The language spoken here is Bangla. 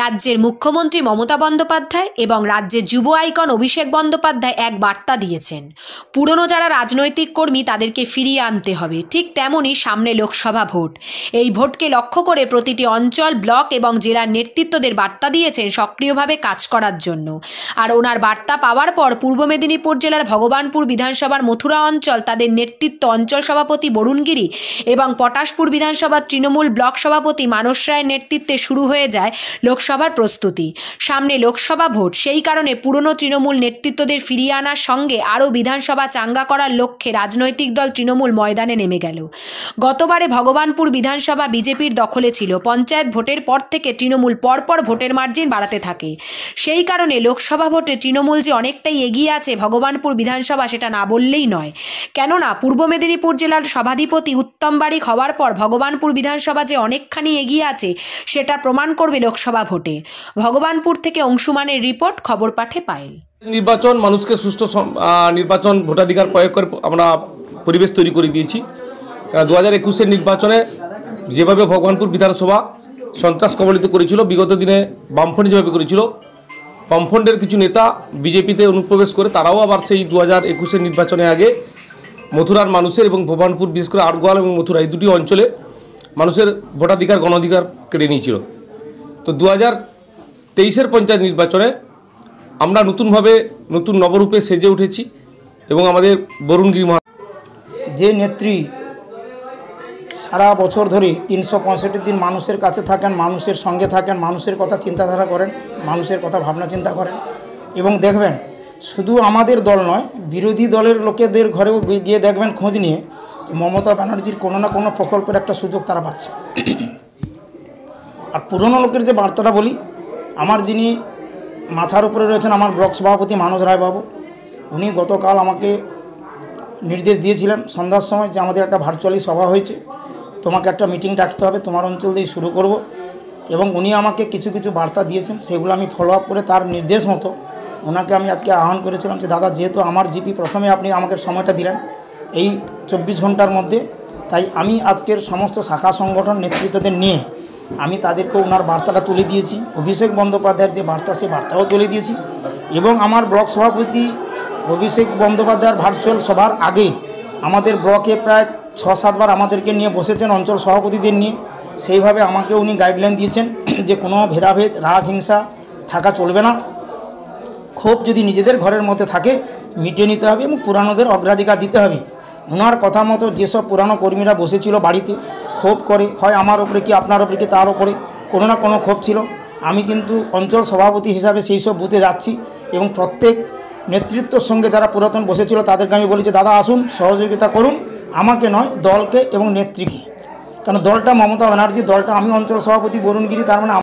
রাজ্যের মুখ্যমন্ত্রী মমতা বন্দ্যোপাধ্যায় এবং রাজ্যের যুব আইকন অভিষেক বন্দ্যোপাধ্যায় এক বার্তা দিয়েছেন। পুরনো যারা রাজনৈতিক কর্মী তাদেরকে ফিরিয়ে আনতে হবে। ঠিক তেমনই সামনে লোকসভা ভোট। এই ভোটকে লক্ষ্য করে প্রতিটি অঞ্চল, ব্লক এবং জেলার নেতৃত্বদের বার্তা দিয়েছেন সক্রিয়ভাবে কাজ করার জন্য। আর ওনার বার্তা পাওয়ার পর পূর্ব মেদিনীপুর জেলার ভগবানপুর বিধানসভার মথুরা অঞ্চল তাদের নেতৃত্ব অঞ্চল সভাপতি বরুণ গিরি এবং পটাশপুর বিধানসভার তৃণমূল ব্লক সভাপতি মানস রায়ের নেতৃত্বে শুরু হয়ে যায় লোকসভার প্রস্তুতি। সামনে লোকসভা ভোট, সেই কারণে পুরনো তৃণমূল নেতৃত্বদের ফিরিয়ে আনার সঙ্গে আরও বিধানসভা চাঙ্গা করার লক্ষ্যে রাজনৈতিক দল তৃণমূল ময়দানে নেমে গেল। গতবারে ভগবানপুর বিধানসভা বিজেপির দখলে ছিল। পঞ্চায়েত ভোটের পর থেকে তৃণমূল পরপর ভোটের মার্জিন বাড়াতে থাকে। সেই কারণে লোকসভা ভোটে তৃণমূল যে অনেকটাই এগিয়ে আছে ভগবানপুর বিধানসভা সেটা না বললেই নয়। কেননা পূর্ব মেদিনীপুর জেলার সভাধিপতি উত্তম বারিক হওয়ার পর ভগবানপুর বিধানসভা যে অনেকখানি এগিয়ে আছে সেটা প্রমাণ করবে লোকসভা ভোটে। ভগবানপুর থেকে অংশুমানের রিপোর্ট, খবর পাঠে পায়েল। নির্বাচন মানুষকে সুষ্ঠু নির্বাচন ভোটাধিকার প্রয়োগ করে আমরা পরিবেশ তৈরি করে দিয়েছি। 2021-এর নির্বাচনে যেভাবে ভগবানপুর বিধানসভা সন্ত্রাস কবলিত করেছিল, বিগত দিনে বামফ্রন্ট যেভাবে করেছিল, বামফ্রন্টের কিছু নেতা বিজেপিতে অনুপ্রবেশ করে তারাও আবার সেই 2021-এর নির্বাচনের আগে মথুরার মানুষের এবং ভগবানপুর, বিশেষ করে আড়গোয়াল এবং মথুরা এই দুটি অঞ্চলে মানুষের ভোটাধিকার গণঅধিকার কেড়ে নিয়েছিল। তো 2023-এর পঞ্চায়েত নির্বাচনে আমরা নতুন নবরূপে সেজে উঠেছি এবং আমাদের বরুণ গিরি যে নেত্রী সারা বছর ধরে 365 দিন মানুষের কাছে থাকেন, মানুষের সঙ্গে থাকেন, মানুষের কথা চিন্তাধারা করেন, মানুষের কথা ভাবনা চিন্তা করেন। এবং দেখবেন শুধু আমাদের দল নয়, বিরোধী দলের লোকেদের ঘরেও গিয়ে দেখবেন খোঁজ নিয়ে যে মমতা ব্যানার্জির কোনো না কোনো প্রকল্পের একটা সুযোগ তারা পাচ্ছে। আর পুরনো লোকের যে বার্তাটা বলি, আমার যিনি মাথার উপরে রয়েছেন আমার ব্লক সভাপতি মানস রায় বাবু, উনি গতকাল আমাকে নির্দেশ দিয়েছিলেন সন্ধ্যার সময় যে আমাদের একটা ভার্চুয়ালি সভা হয়েছে, তোমাকে একটা মিটিং ডাকতে হবে, তোমার অঞ্চল দিয়ে শুরু করব। এবং উনি আমাকে কিছু বার্তা দিয়েছেন, সেগুলো আমি ফলো আপ করে তার নির্দেশ মতো ওনাকে আমি আজকে আহ্বান করেছিলাম যে দাদা, যেহেতু আমার জিপি প্রথমে আপনি আমাকে সময়টা দিলেন এই 24 ঘন্টার মধ্যে, তাই আমি আজকের সমস্ত শাখা সংগঠন নেতৃত্বদের নিয়ে আমি তাদেরকে ওনার বার্তাটা তুলে দিয়েছি। অভিষেক বন্দ্যোপাধ্যায়ের যে বার্তা, সে বার্তাও তুলে দিয়েছি। এবং আমার ব্লক সভাপতি অভিষেক বন্দ্যোপাধ্যায়ের ভার্চুয়াল সভার আগে আমাদের ব্লকে প্রায় 6-7 বার আমাদেরকে নিয়ে বসেছেন অঞ্চল সভাপতিদের নিয়ে। সেইভাবে আমাকে উনি গাইডলাইন দিয়েছেন যে কোনো ভেদাভেদ, রাগ, হিংসা থাকা চলবে না। ক্ষোভ যদি নিজেদের ঘরের মধ্যে থাকে মিটিয়ে নিতে হবে এবং পুরানোদের অগ্রাধিকার দিতে হবে। ওনার কথা মতো যেসব পুরানো কর্মীরা বসেছিল বাড়িতে ক্ষোভ করে, হয় আমার ওপরে কি আপনার ওপরে কি তার ওপরে কোনো না কোনো ক্ষোভ ছিল, আমি কিন্তু অঞ্চল সভাপতি হিসাবে সেই সব বুথে যাচ্ছি এবং প্রত্যেক নেতৃত্বর সঙ্গে যারা পুরাতন বসেছিল তাদেরকে আমি বলি যে দাদা আসুন, সহযোগিতা করুন, আমাকে নয় দলকে এবং নেত্রীকে। কারণ দলটা মমতা ব্যানার্জি, দলটা আমি অঞ্চল সভাপতি বরুণ গিরি, তার মানে